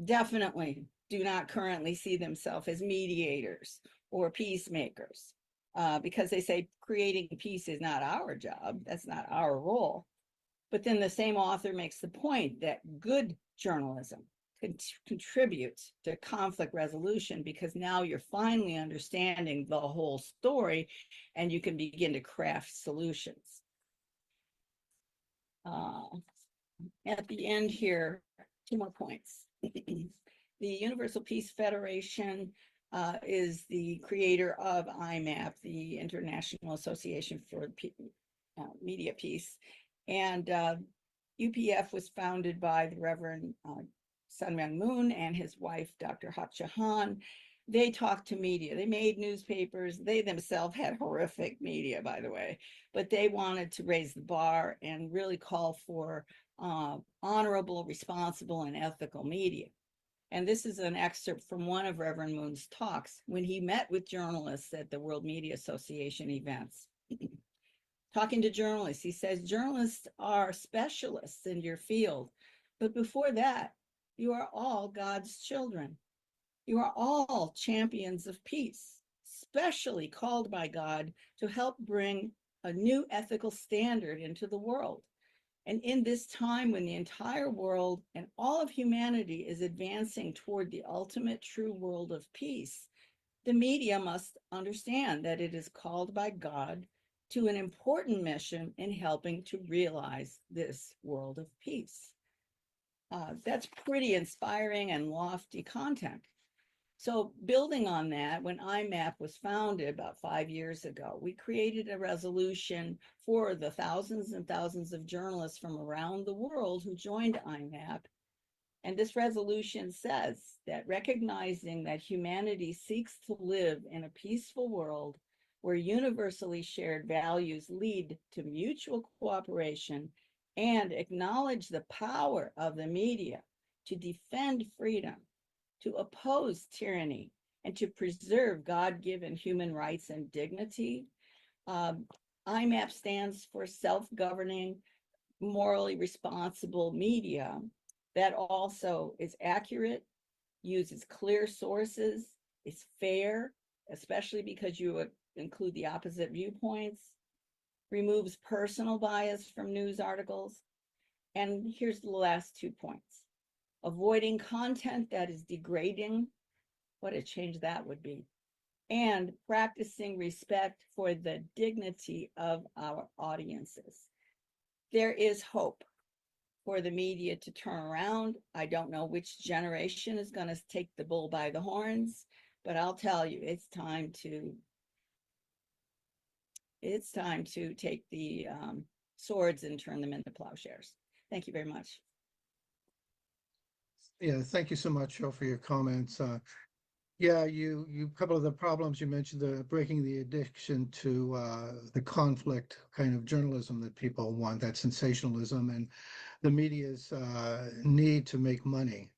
definitely do not currently see themselves as mediators or peacemakers, because they say creating peace is not our job. That's not our role. But then the same author makes the point that good journalism, contributes to conflict resolution, because now you're finally understanding the whole story and you can begin to craft solutions. At the end here, 2 more points. The Universal Peace Federation is the creator of IMAP, the International Association for Media Peace. And UPF was founded by the Reverend Sun Myung Moon and his wife, Dr. Hak Jahan. They talked to media. They made newspapers. They themselves had horrific media, by the way, but they wanted to raise the bar and really call for honorable, responsible, and ethical media. And this is an excerpt from one of Reverend Moon's talks when he met with journalists at the World Media Association events. Talking to journalists, he says, journalists are specialists in your field, but before that, you are all God's children. You are all champions of peace, specially called by God to help bring a new ethical standard into the world. And in this time when the entire world and all of humanity is advancing toward the ultimate true world of peace, the media must understand that it is called by God to an important mission in helping to realize this world of peace. That's pretty inspiring and lofty content. So building on that, when IMAP was founded about 5 years ago, we created a resolution for the thousands and thousands of journalists from around the world who joined IMAP. And this resolution says that recognizing that humanity seeks to live in a peaceful world where universally shared values lead to mutual cooperation, and acknowledge the power of the media to defend freedom, to oppose tyranny, and to preserve God-given human rights and dignity. IMAP stands for self-governing, morally responsible media that also is accurate, uses clear sources, is fair, especially because you include the opposite viewpoints, removes personal bias from news articles. And here's the last 2 points. Avoiding content that is degrading, what a change that would be, and practicing respect for the dignity of our audiences. There is hope for the media to turn around. I don't know which generation is going to take the bull by the horns, but I'll tell you, it's time to take the swords and turn them into plowshares. Thank you very much. Yeah, thank you so much, Cheryl, for your comments. Yeah, you couple of the problems you mentioned, the breaking the addiction to the conflict kind of journalism that people want, that sensationalism, and the media's need to make money.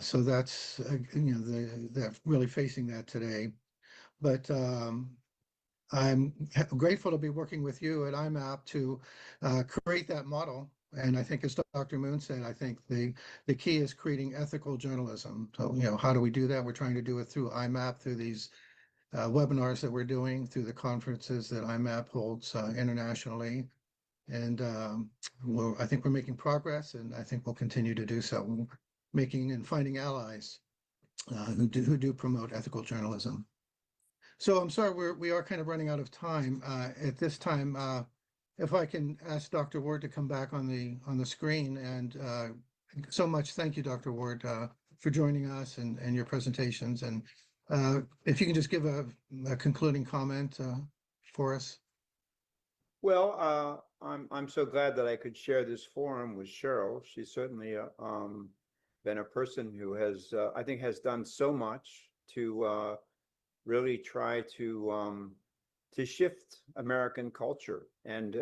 So that's they're really facing that today. But I'm grateful to be working with you at IMAP to create that model. And I think, as Dr. Moon said, I think the key is creating ethical journalism. So, how do we do that? We're trying to do it through IMAP, through these webinars that we're doing, through the conferences that IMAP holds internationally. And I think we're making progress, and I think we'll continue to do so, making and finding allies who do promote ethical journalism. So I'm sorry, we are kind of running out of time at this time. If I can ask Dr. Ward to come back on the screen, and so much thank you, Dr. Ward, for joining us and your presentations. And if you can just give a concluding comment for us. Well, I'm so glad that I could share this forum with Cheryl. She's certainly been a person who has, I think, has done so much to really try to shift American culture and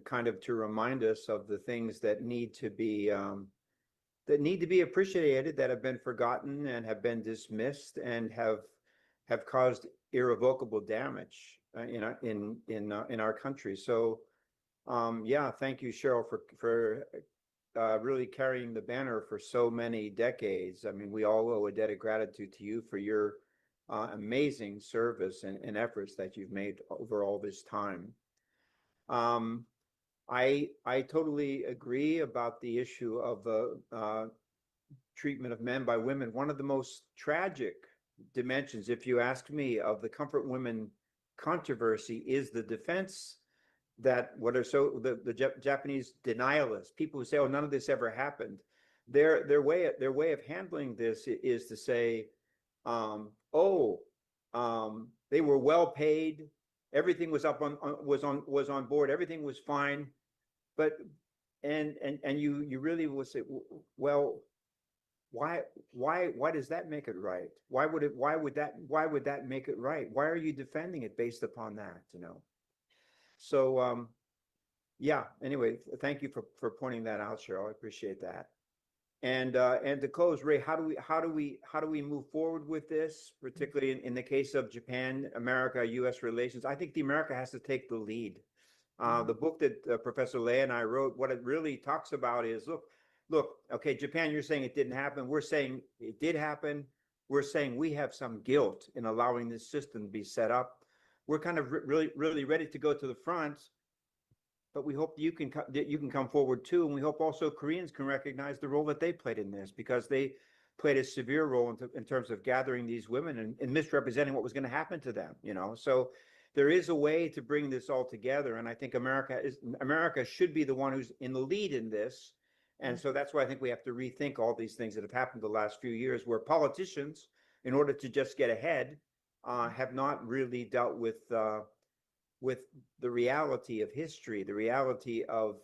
kind of to remind us of the things that need to be appreciated, that have been forgotten and have been dismissed and have caused irrevocable damage in our country. So yeah, thank you, Cheryl, for really carrying the banner for so many decades. I mean, we all owe a debt of gratitude to you for your amazing service and efforts that you've made over all this time. I totally agree about the issue of treatment of men by women. One of the most tragic dimensions, if you ask me, of the comfort women controversy is the defense that what are so the Japanese denialists, people who say, "Oh, none of this ever happened." Their way of handling this is to say, "Oh, they were well paid, everything was up on was on board, everything was fine," but and you really will say, "Well, why does that make it right? Why would that make it right? Why are you defending it based upon that, you know?" So yeah, anyway, thank you for pointing that out, Cheryl. I appreciate that. And to close, Ray, how do we move forward with this, particularly in the case of Japan, America, US relations? I think the America has to take the lead. The book that Professor Lay and I wrote, what it really talks about is, look, okay, Japan, you're saying it didn't happen. We're saying it did happen. We're saying we have some guilt in allowing this system to be set up. We're kind of really ready to go to the front, but we hope you can come forward too, and we hope also Koreans can recognize the role that they played in this, because they played a severe role in terms of gathering these women and misrepresenting what was going to happen to them. You know, so there is a way to bring this all together, and I think America should be the one who's in the lead in this. And so that's why I think we have to rethink all these things that have happened the last few years, where politicians, in order to just get ahead, have not really dealt with the reality of history, the reality of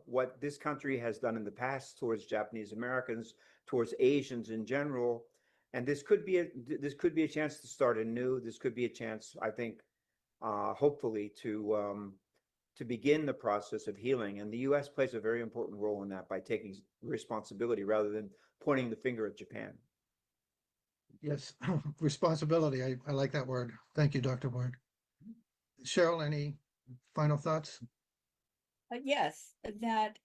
what this country has done in the past towards Japanese Americans, towards Asians in general. And this could be a chance to start anew. This could be a chance, I think, hopefully, to begin the process of healing. And the U.S. plays a very important role in that by taking responsibility rather than pointing the finger at Japan. Yes, responsibility. I like that word. Thank you, Dr. Ward. Cheryl, any final thoughts? Yes, that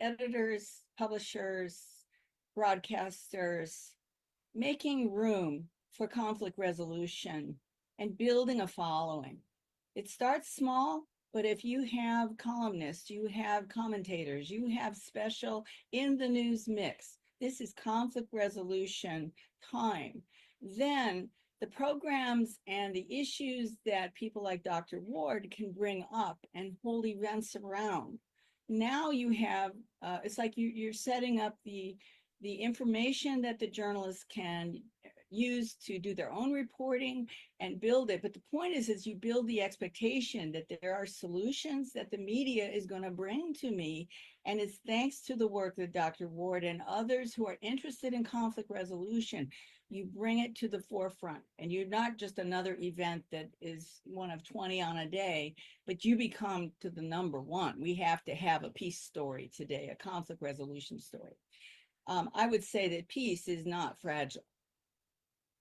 editors, publishers, broadcasters, making room for conflict resolution and building a following. It starts small, but if you have columnists, you have commentators, you have special in the news mix, this is conflict resolution time, then the programs and the issues that people like Dr. Ward can bring up and hold events around. Now you have, it's like you're setting up the information that the journalists can use to do their own reporting and build it. But the point is you build the expectation that there are solutions that the media is going to bring to me. And it's thanks to the work that Dr. Ward and others who are interested in conflict resolution, you bring it to the forefront. And you're not just another event that is one of 20 on a day, but you become to the number one. We have to have a peace story today, a conflict resolution story. I would say that peace is not fragile.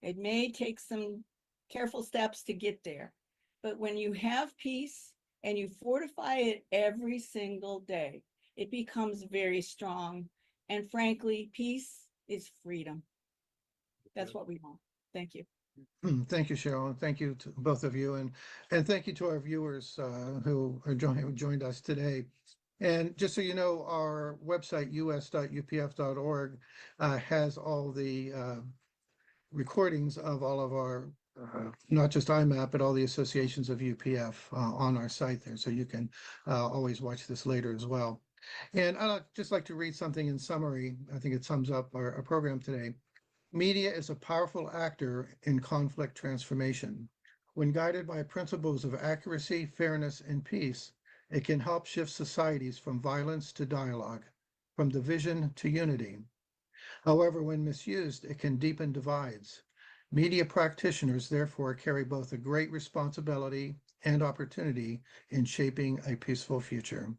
It may take some careful steps to get there, but when you have peace and you fortify it every single day, it becomes very strong. And frankly, peace is freedom. That's what we want. Thank you. Thank you, Cheryl, and thank you to both of you, and thank you to our viewers who joined us today. And just so you know, our website, us.upf.org, has all the recordings of all of our, not just IMAP, but all the associations of UPF on our site there. So you can always watch this later as well. And I'd just like to read something in summary. I think it sums up our program today. Media is a powerful actor in conflict transformation. When guided by principles of accuracy, fairness, and peace, it can help shift societies from violence to dialogue, from division to unity. However, when misused, it can deepen divides. Media practitioners, therefore, carry both a great responsibility and opportunity in shaping a peaceful future.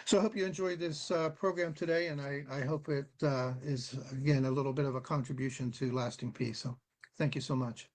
So I hope you enjoyed this program today, and I hope it is, again, a little bit of a contribution to lasting peace. So thank you so much.